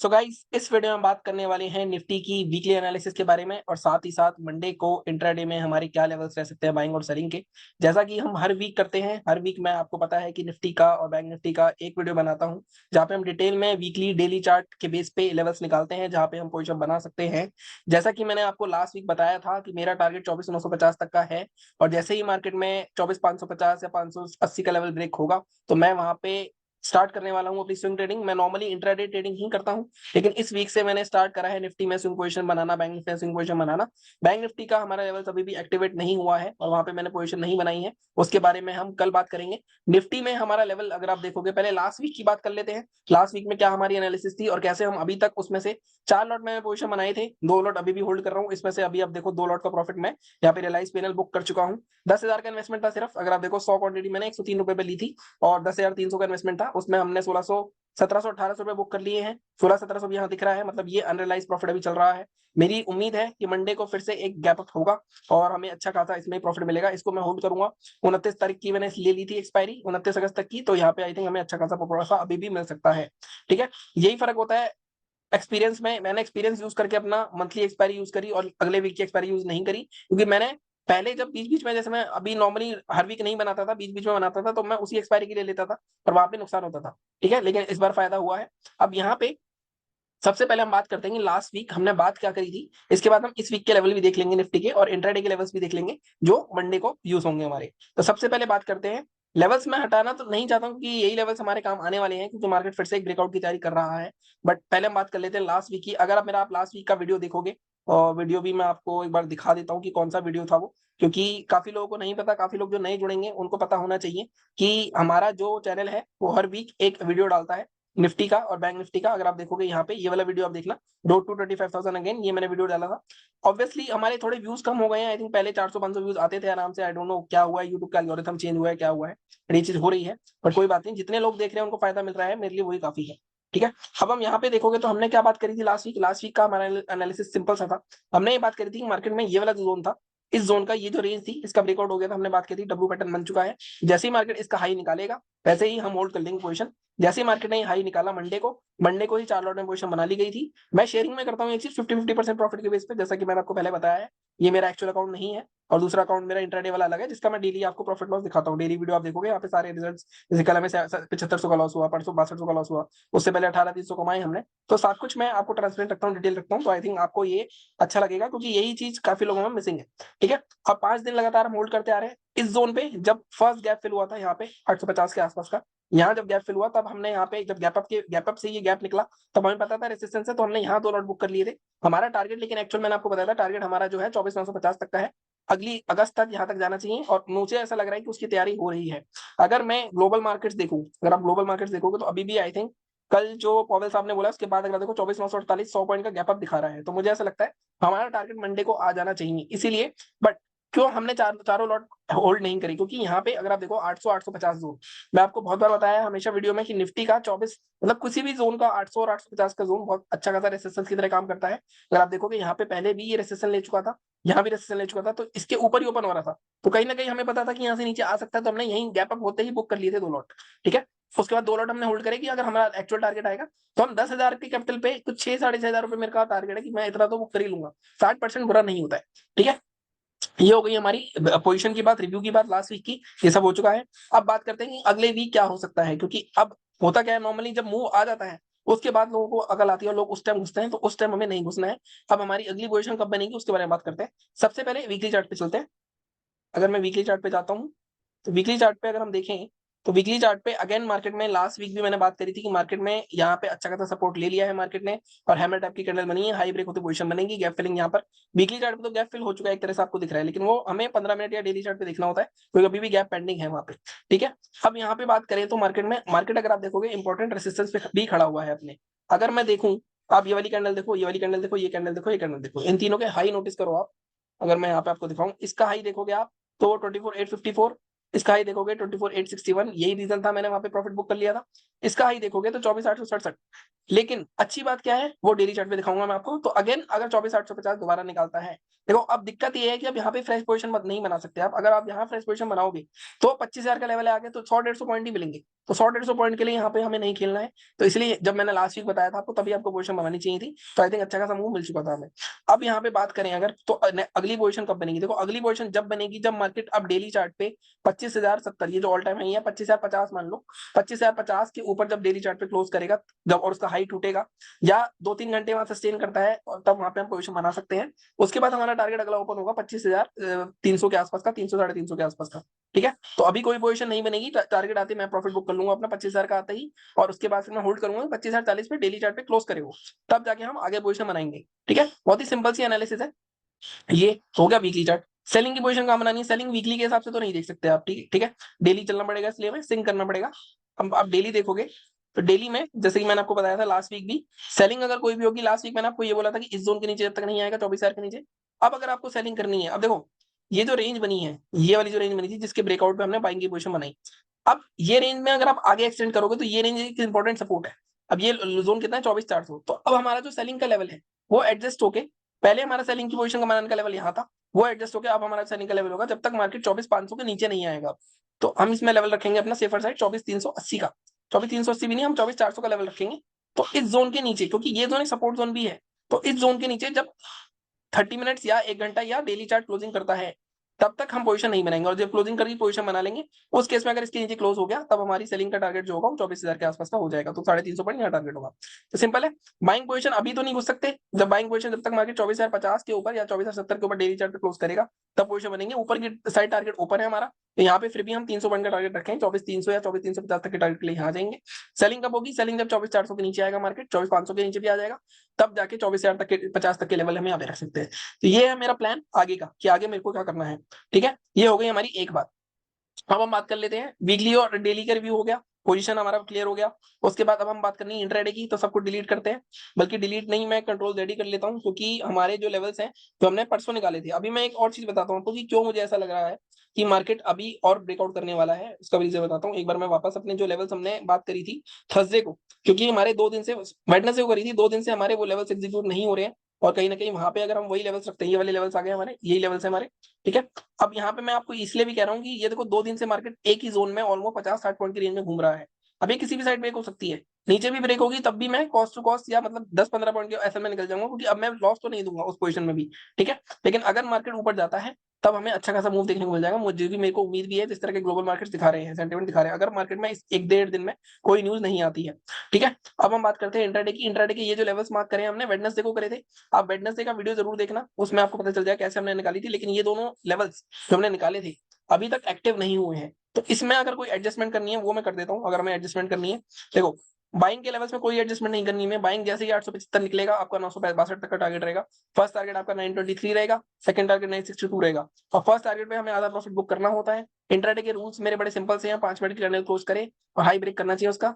So guys, इस video में हम बात करने वाले हैं निफ्टी की वीकली एनालिसिस के बारे में और साथ ही साथ मंडे को इंट्राडे में हमारे क्या लेवल्स रह सकते हैं बाइंग और सेलिंग के। जैसा कि हम हर वीक करते हैं, हर वीक मैं आपको पता है कि निफ्टी का और बैंक निफ्टी का एक वीडियो बनाता हूं जहां पे हम डिटेल में वीकली डेली चार्ट के बेस पे लेवल्स निकालते हैं, जहां पे हम पोजीशन बना सकते हैं। जैसा कि मैंने आपको लास्ट वीक बताया था कि मेरा टारगेट 24,950 तक का है और जैसे ही मार्केट में 24,550 या 580 का लेवल ब्रेक होगा तो मैं वहां पे स्टार्ट करने वाला हूं अपनी स्विंग ट्रेडिंग। मैं नॉर्मली इंट्राडे ट्रेडिंग ही करता हूं, लेकिन इस वीक से मैंने स्टार्ट करा है निफ्टी में स्विंग पोजीशन बनाना, बैंक निफ्टी में स्विंग पोजीशन बनाना। बैंक निफ्टी का हमारा लेवल अभी भी एक्टिवेट नहीं हुआ है और वहां पे मैंने पोजीशन नहीं बनाई है, उसके बारे में हम कल बात करेंगे। निफ्टी में हमारा लेवल अगर आप देखोगे, पहले लास्ट वीक की बात कर लेते हैं। लास्ट वीक में क्या हमारी एनालिसिस थी और कैसे हम अभी तक उसमें से 4 लॉट में पोजीशन बनाए थे, 2 लॉट अभी भी होल्ड कर रहा हूँ। इसमें से अभी आप देखो 2 लॉट का प्रॉफिट मैं यहाँ पे रियलाइज पैनल बुक कर चुका हूँ। 10,000 का इन्वेस्टमेंट था सिर्फ। अगर आप देखो 100 क्वांटिटी मैंने 103 रुपए पे ली थी और 10,300 का इन्वेस्टमेंट था, उसमें हमने 1700 1800 रुपए बुक कर लिए हैं। 16-1700 यहाँ दिख रहा है, मतलब ये अनरियलाइज प्रॉफिट अभी चल रहा है। मेरी उम्मीद है कि मंडे को फिर से एक गैप अप होगा और हमें अच्छा खासा इसमें प्रॉफिट मिलेगा। इसको मैं होल्ड करूंगा। 29 तारीख की मैंने ले ली थी एक्सपायरी, 29 अगस्त तक की, तो यहाँ पे आई थिंक हमें अच्छा खासा प्रॉफिट अभी भी मिल सकता है। ठीक है, यही फर्क होता है एक्सपीरियंस में। मैंने एक्सपीरियंस यूज करके अपना मंथली एक्सपायरी यूज करी और अगले वीक की एक्सपायरी यूज नहीं करी, क्योंकि मैंने पहले जब बीच बीच में, जैसे मैं अभी नॉर्मली हर वीक नहीं बनाता था, बीच बीच में बनाता था, तो मैं उसी एक्सपायरी के लिए लेता था और वहां पे नुकसान होता था। ठीक है, लेकिन इस बार फायदा हुआ है। अब यहाँ पे सबसे पहले हम बात करते हैं कि लास्ट वीक हमने बात क्या करी थी। इसके बाद हम इस वीक के लेवल भी देख लेंगे निफ्टी के और इंट्राडे के लेवल्स भी देख लेंगे जो मंडे को यूज होंगे हमारे। तो सबसे पहले बात करते हैं लेवल्स। में हटाना तो नहीं चाहता हूँ कि यही लेवल्स हमारे काम आने वाले हैं, क्योंकि मार्केट फिर से एक ब्रेकआउट की तैयारी कर रहा है। बट पहले हम बात कर लेते हैं लास्ट वीक की। अगर आप लास्ट वीक का वीडियो देखोगे, और वीडियो भी मैं आपको एक बार दिखा देता हूँ कि कौन सा वीडियो था वो, क्योंकि काफी लोगों को नहीं पता, काफी लोग जो नए जुड़ेंगे उनको पता होना चाहिए कि हमारा जो चैनल है वो हर वीक एक वीडियो डालता है निफ्टी का और बैंक निफ्टी का। अगर आप देखोगे यहाँ पे ये वाला वीडियो आप देखना, रोड टू 25,000 अगेन, ये मैंने वीडियो डाला था। ऑब्वियसली हमारे थोड़े व्यूज कम हो गए हैं। आई थिंक पहले 400-500 व्यूज आते थे आराम से। आई डोंट नो क्या हुआ है, यूट्यूब का एल्गोरिथम चेंज हुआ है, क्या हुआ है, ये चीज हो रही है। बट कोई बात नहीं, जितने लोग देख रहे हैं उनको फायदा मिल रहा है, मेरे लिए वही काफी है। ठीक है, अब हम यहाँ पे देखोगे तो हमने क्या बात करी थी लास्ट वीक का हमारा एनालिसिस सिंपल सा था। हमने ये बात करी थी कि मार्केट में ये वाला जो जोन था, इस जोन का ये जो रेंज थी, इसका ब्रेकआउट हो गया था। हमने बात की थी डब्ल्यू पैटर्न बन चुका है। जैसे ही मार्केट इसका हाई निकालेगा वैसे ही हम होल्ड कर लेंगे पोजीशन। जैसे ही मार्केट ने हाई निकाला मंडे को ही 4 लॉट में पोजीशन बना ली गई थी। मैं शेयरिंग में करता हूँ एक चीज 50-50% प्रॉफिट के बेस पे, जैसा कि मैंने आपको पहले बताया है। ये मेरा एक्चुअल अकाउंट नहीं है और दूसरा अकाउंट मेरा इंट्राडे वाला अलग है, जिसका मैं डेली आपको प्रॉफिट लॉस दिखाता हूँ। डेली वीडियो आप देखोगे यहाँ पे सारे रिजल्ट, जैसे कल हमें 7500 का लॉस हुआ, परसों 6200 का लॉस हुआ, उससे पहले 18,300 कमाए हमने। तो सब कुछ मैं आपको ट्रांसपेरेंट रखता हूँ, डिटेल रखता हूँ। तो आई थिंक आपको ये अच्छा लगेगा, क्योंकि यही चीज काफी लोगों में मिसिंग है। ठीक है, अब 5 दिन लगातार हम होल्ड करते आ रहे हैं इस जोन पे। जब फर्स्ट गैप फिल हुआ था यहाँ पे 850 के आसपास का, यहाँ जब गैप फिल हुआ तब हमने यहाँ पे, जब गैप अप से ये गैप निकला, तब हमें पता था रेसिस्टेंस है, तो हमने यहाँ 2 लॉट बुक कर लिए थे। हमारा टारगेट, लेकिन एक्चुअल मैंने आपको बताया था, टारगेट हमारा जो है 24,950 तक का है। अगली अगस्त तक यहाँ तक जाना चाहिए और मुझे ऐसा लग रहा है कि उसकी तैयारी हो रही है। अगर मैं ग्लोबल मार्केट्स देखूं, अगर आप ग्लोबल मार्केट्स देखोगे तो अभी भी आई थिंक कल जो पॉवेल साहब ने बोला उसके बाद अगर देखो 24,948 100 पॉइंट का गैप अप दिखा रहा है, तो मुझे ऐसा लगता है हमारा टारगेट मंडे को आ जाना चाहिए। इसीलिए, बट क्यों हमने चारों लॉट होल्ड नहीं करी, क्योंकि यहाँ पे अगर आप देखो 800 850 जोन, मैं आपको बहुत बार बताया है हमेशा वीडियो में कि निफ्टी का 24, मतलब किसी भी जोन का 800 और 850 का जोन बहुत अच्छा खासा रेसिस्टेंस की तरह काम करता है। अगर आप देखोगे यहाँ पे पहले भी ये रेसिस्टेंस ले चुका था, यहाँ भी रेसिस्टेंस ले चुका था, तो इसके ऊपर ही ओपन हो रहा था। तो कहीं ना कहीं हमें पता था कि यहाँ से नीचे आ सकता है, तो हमने यही गैप अप होते ही बुक कर लिए थे 2 लॉट। ठीक है, उसके बाद 2 लॉट हमने होल्ड करेगी। अगर हमारा एक्चुअल टारगेट आएगा तो हम 10,000 के कैपिटल पे कुछ 6-6,500 रुपए मेरे का टारगेट है कि मैं इतना तो बुक कर ही लूंगा। 60% बुरा नहीं होता है। ठीक है, ये हो गई हमारी पोजीशन की बात, रिव्यू की बात लास्ट वीक की, ये सब हो चुका है। अब बात करते हैं कि अगले वीक क्या हो सकता है, क्योंकि अब होता क्या है, नॉर्मली जब मूव आ जाता है उसके बाद लोगों को अकल आती है और लोग उस टाइम घुसते हैं, तो उस टाइम हमें नहीं घुसना है। अब हमारी अगली पोजीशन कब बनेगी उसके बारे में बात करते हैं। सबसे पहले वीकली चार्ट पे चलते हैं। अगर मैं वीकली चार्ट पे जाता हूँ तो वीकली चार्ट पे अगर हम देखें तो वीकली चार्ट पे अगेन मार्केट में लास्ट वीक भी मैंने बात करी थी कि मार्केट में यहाँ पे अच्छा खासा सपोर्ट ले लिया है मार्केट ने और हैमर टाइप की कैंडल बनी है, हाई ब्रेक होती पोजीशन बनेगी, गैप फिलिंग यहाँ पर। वीकली चार्ट पे तो गैप फिल हो चुका है एक तरह से, आपको दिख रहा है, लेकिन वो हमें 15 मिनट या डेली चार्ट पे देखना होता है, क्योंकि अभी भी गैप पेंडिंग है वहां पे। ठीक है, अब यहाँ पे बात करें तो मार्केट अगर आप देखोगे इंपॉर्टेंट रेसिस्टेंस पे भी खड़ा हुआ है अपने। अगर मैं देखूं, आप ये वाली कैंडल देखो, ये वाली कैंडल देखो, ये कैंडल देखो, ये कैंडल देखो, इन तीनों के हाई नोटिस करो आप। अगर मैं यहाँ पे आपको दिखाऊं, इसका हाई देखोगे आप तो 24,854, इसका हाई देखोगे 24,861, यही रीजन था मैंने वहां पे प्रॉफिट बुक कर लिया था। इसका हाई देखोगे तो 24,867। लेकिन अच्छी बात क्या है वो डेली चार्ट पे दिखाऊंगा मैं आपको। तो अगेन अगर 24,850 दोबारा निकालता है, देखो अब दिक्कत ये है कि अब यहाँ पे फ्रेश पोजीशन मत नहीं बना सकते आप। अगर आप यहाँ फ्रेश पोजीशन बनाओगे तो 25,000 का लेवल है आगे, तो 100-150 पॉइंट ही मिलेंगे। तो 100-150 पॉइंट के लिए यहाँ पे हमें नहीं खेलना है। तो इसलिए जब मैंने लास्ट वीक बताया था आपको, तभी आपको पोजीशन बनानी चाहिए थी। तो आई थिंक अच्छा खासा मूव मिल चुका था हमें। अब यहाँ पे बात करें अगर, तो अगली पोजीशन कब बनेगी? देखो अगली पोजीशन जब बनेगी जब मार्केट अब डेली चार्ट पे 25,070, ये जो ऑल टाइम हाई है 25,050 मान लो, 25,050 के ऊपर जब डेली चार्ट पे क्लोज करेगा, जब और उसका हाई टूटेगा या 2-3 घंटे वहां सस्टेन करता है, और तब वहां पे हम पोजीशन बना सकते हैं। उसके बाद हमारा टारगेट अगला ओपन होगा 25,300 के आसपास का, 300-350 के आसपास का। ठीक है, तो अभी कोई पोजीशन नहीं बनेगी, टारगेट आते मैं प्रॉफिट बुक कर लूंगा अपना 25,000 का आता ही, और उसके बाद फिर मैं होल्ड करूंगा 25,040 पे डेली चार्ट पे क्लोज करेगा, तब जाके हम आगे पोजीशन बनाएंगे। ठीक है, बहुत ही सिंपल सी एनालिसिस है। ये हो गया वीकली चार्ट। सेलिंग की पोजीशन कहां बनानी है? सेलिंग वीकली के हिसाब से तो नहीं देख सकते आप, ठीक है, डेली चलना पड़ेगा, इसलिए हमें सिंक करना पड़ेगा। अब आप डेली देखोगे तो डेली में जैसे कि मैंने आपको बताया था लास्ट वीक भी, सेलिंग अगर कोई भी होगी, लास्ट वीक मैंने आपको ये बोला था कि इस जोन के नीचे जब तक नहीं आएगा 24,000 के नीचे। अब अगर आपको सेलिंग करनी है, अब देखो ये जो रेंज बनी है, ये वाली जो रेंज बनी थी जिसके ब्रेकआउट पे हमने बाइंग की पोजीशन बनाई, अब ये रेंज में अगर आप आगे एक्सटेंड करोगे तो ये रेंज एक इंपॉर्टेंट सपोर्ट है। अब ये जोन कितना है? 24,400। तो अब हमारा जो सेलिंग का लेवल है वो एडजस्ट होके, पहले हमारा सेलिंग की पोजीशन का बनाने का लेवल यहाँ था, वो एडजस्ट होकर अब हमारा सेलिंग का लेवल होगा जब तक मार्केट 24,500 के नीचे नहीं आएगा। तो हम इसमें लेवल रखेंगे अपना सेफर साइड 24,380 का, 24,380 भी नहीं, हम 24,400 का लेवल रखेंगे। तो इस जोन के नीचे, क्योंकि ये जोन एक सपोर्ट जोन भी है, तो इस जोन के नीचे जब 30 मिनट्स या 1 घंटा या डेली चार्ट क्लोजिंग करता है, तब तक हम पोजीशन नहीं बनाएंगे, और जब क्लोजिंग करके पोजीशन बना लेंगे, उस केस में अगर इसके नीचे क्लोज हो गया, तब हमारी सेलिंग का टारगेट जो होगा वो 24,000 के आसपास का हो जाएगा। तो 350 पॉइंट यहाँ टारगेट होगा। तो सिंपल है, बाइंग पोजीशन अभी तो नहीं घुस सकते। जब बाइंग पोजीशन जब तक मार्केट 24,050 के ऊपर या 24,070 के ऊपर डेली चार्ट पे क्लोज करेगा, तब पोजीशन बनेंगे। ऊपर की साइड टारगेट ओपन है हमारा, तो यहाँ पे फिर भी हम 300 पॉइंट का टारगेट रखें, 24,300 या 24,350 तक के टारगेट के लिए यहाँ आ जाएंगे। सेलिंग कब होगी? सेलिंग जब 24,400 के नीचे आएगा मार्केट, 24,500 के नीचे भी आ जाएगा, तब जाके 24,000 तक के 50 तक के लेवल हम यहाँ पे रख सकते हैं। तो ये है मेरा प्लान आगे का, कि आगे मेरे को क्या करना है। ठीक है, ये हो गई हमारी एक बात। अब हम बात कर लेते हैं वीकली और डेली का रिव्यू हो गया, पोजीशन हमारा क्लियर हो गया। उसके बाद अब हम बात करनी है इंट्राडे की, तो सबको डिलीट करते हैं, बल्कि डिलीट नहीं, मैं कंट्रोल जेड कर लेता हूं, क्योंकि हमारे जो लेवल्स हैं जो हमने परसों निकाले थे। अभी मैं एक और चीज बताता हूं आपको कि क्यों मुझे ऐसा लग रहा है कि मार्केट अभी और ब्रेकआउट करने वाला है, उसका भी रीजन बताता हूँ। एक बार मैं वापस अपने जो लेवल्स हमने बात करी थी थर्सडे को, क्योंकि हमारे 2 दिन से, वेडनेसडे को करी थी, 2 दिन से हमारे वो लेवल्स एग्जीक्यूट नहीं हो रहे हैं, और कहीं ना कहीं वहां पे अगर हम वही लेवल्स रखते हैं, ये वाले लेवल्स आ गए हमारे, यही लेवल्स है हमारे। ठीक है, अब यहाँ पे मैं आपको इसलिए भी कह रहा हूँ कि ये देखो 2 दिन से मार्केट एक ही जोन में ऑलमोस्ट 50-60 पॉइंट की रेंज में घूम रहा है। अब ये किसी भी साइड ब्रेक हो सकती है, नीचे भी ब्रेक होगी तब भी मैं कॉस्ट टू कॉस्ट या मतलब 10-15 पॉइंट के ऐसे में निकल जाऊंगा, क्योंकि अब मैं लॉस तो नहीं दूंगा उस पोजीशन में भी। ठीक है, लेकिन अगर मार्केट ऊपर जाता है तब हमें अच्छा खासा मूव देखने को मिल जाएगा। मुझे भी, मेरे को उम्मीद भी है, जिस तरह के ग्लोबल मार्केट्स दिखा रहे हैं, सेंटीमेंट दिखा रहे हैं, अगर मार्केट में इस 1-1.5 दिन में कोई न्यूज नहीं आती है। ठीक है, अब हम बात करते हैं इंट्राडे की। इंट्राडे के ये जो लेवल्स मार्क करे हमने वेडनेसडे को करे थे, आप वेडनेसडे का वीडियो जरूर देखना, उसमें आपको पता चल जाएगा कैसे हमने निकाली थी। लेकिन ये दोनों लेवल्स जो हमने निकाले थे अभी तक एक्टिव नहीं हुए हैं, तो इसमें अगर कोई एडजस्टमेंट करनी है वो मैं कर देता हूं। अगर हमें एडजस्टमेंट करनी है, देखो बाइंग के लेवल्स में कोई एडजस्टमेंट नहीं करनी है। बाइंग जैसे ही 875 निकलेगा, आपका 962 तक का टारगेट रहेगा। फर्स्ट टारगेट आपका 923 रहेगा, सेकंड टारगेट 962 रहेगा, और फर्स्ट टारगेट पे हमें आधा प्रॉफिट बुक करना होता है। इंट्राडे के रूल्स मेरे बड़े सिंपल से हैं, 5 मिनट की कैंडल क्लोज करे और हाई ब्रेक करना चाहिए उसका।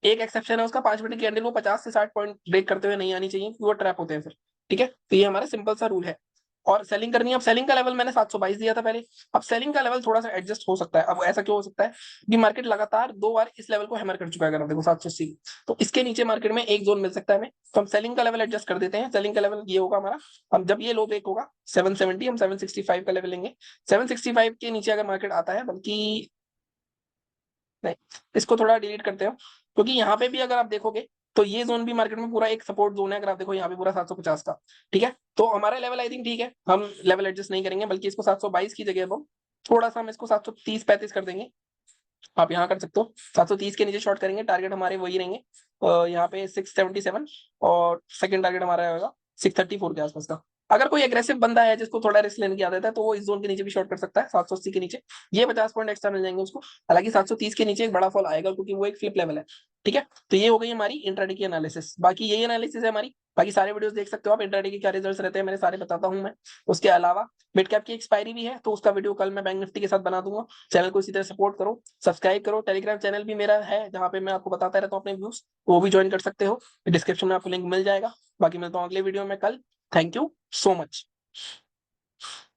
एक एक्सेप्शन है उसका, 5 मिनट की कैंडल वो 50 से 60 पॉइंट ब्रेक करते हुए नहीं आनी चाहिए, क्योंकि वो ट्रैप होते हैं फिर। ठीक है, तो ये हमारा सिंपल सा रूल है। और सेलिंग करनी है, अब सेलिंग का लेवल मैंने 722 दिया था पहले, अब सेलिंग का लेवल थोड़ा सा एडजस्ट हो सकता है। अब ऐसा क्यों हो सकता है कि मार्केट लगातार 2 बार इस लेवल को हैमर कर चुका है, अगर आप देखो 780, तो इसके नीचे मार्केट में एक जोन मिल सकता है हमें, तो हम सेलिंग का लेवल एडजस्ट कर देते हैं। सेलिंग का लेवल ये होगा हमारा, अब जब ये लो ब्रेक होगा 770, हम 765 का लेवल लेंगे। 765 के नीचे अगर मार्केट आता है, बल्कि नहीं, इसको थोड़ा डिलीट करते हो, क्योंकि यहाँ पे भी अगर आप देखोगे तो ये जोन भी मार्केट में पूरा एक सपोर्ट जोन है। अगर आप देखो यहाँ पे पूरा 750 का। ठीक है, तो हमारा लेवल आई थिंक ठीक है, हम लेवल एडजस्ट नहीं करेंगे, बल्कि इसको 722 की जगह अब थोड़ा सा हम इसको 730-35 कर देंगे। आप यहाँ कर सकते हो, 730 के नीचे शॉर्ट करेंगे, टारगेट हमारे वही रहेंगे यहाँ पे 677, और सेकंड टारगेट हमारा होगा 634 के आसपास का। अगर कोई एग्रेसिव बंदा है जिसको थोड़ा रिस्क लेने की आदत है, तो वो इस जोन के नीचे भी शॉर्ट कर सकता है, 780 के नीचे। ये 50 पॉइंट एक्स्ट्रा मिल जाएंगे उसको। हालांकि 730 के नीचे एक बड़ा फॉल आएगा, क्योंकि वो एक फ्लिप लेवल है। ठीक है, तो ये हो गई हमारी इंट्राडे की एनालिसिस। बाकी यही एनालिसिस है हमारी, बाकी सारे वीडियोस देख सकते हो आप, इंट्राडे के क्या रिजल्ट्स रहते हैं मेरे सारे बताता हूँ मैं। उसके अलावा मिड कैप की एक्सपायरी भी है, तो उसका वीडियो कल मैं बैंक निफ्टी के साथ बना दूंगा। चैनल को इसी तरह सपोर्ट करो, सब्सक्राइब करो। टेलीग्राम चैनल भी मेरा है, जहाँ पे मैं आपको बताता रहता हूँ अपने व्यूज, वो भी ज्वाइन कर सकते हो, डिस्क्रिप्शन में आपको लिंक मिल जाएगा। बाकी मिलता हूँ अगले वीडियो में कल। Thank you so much.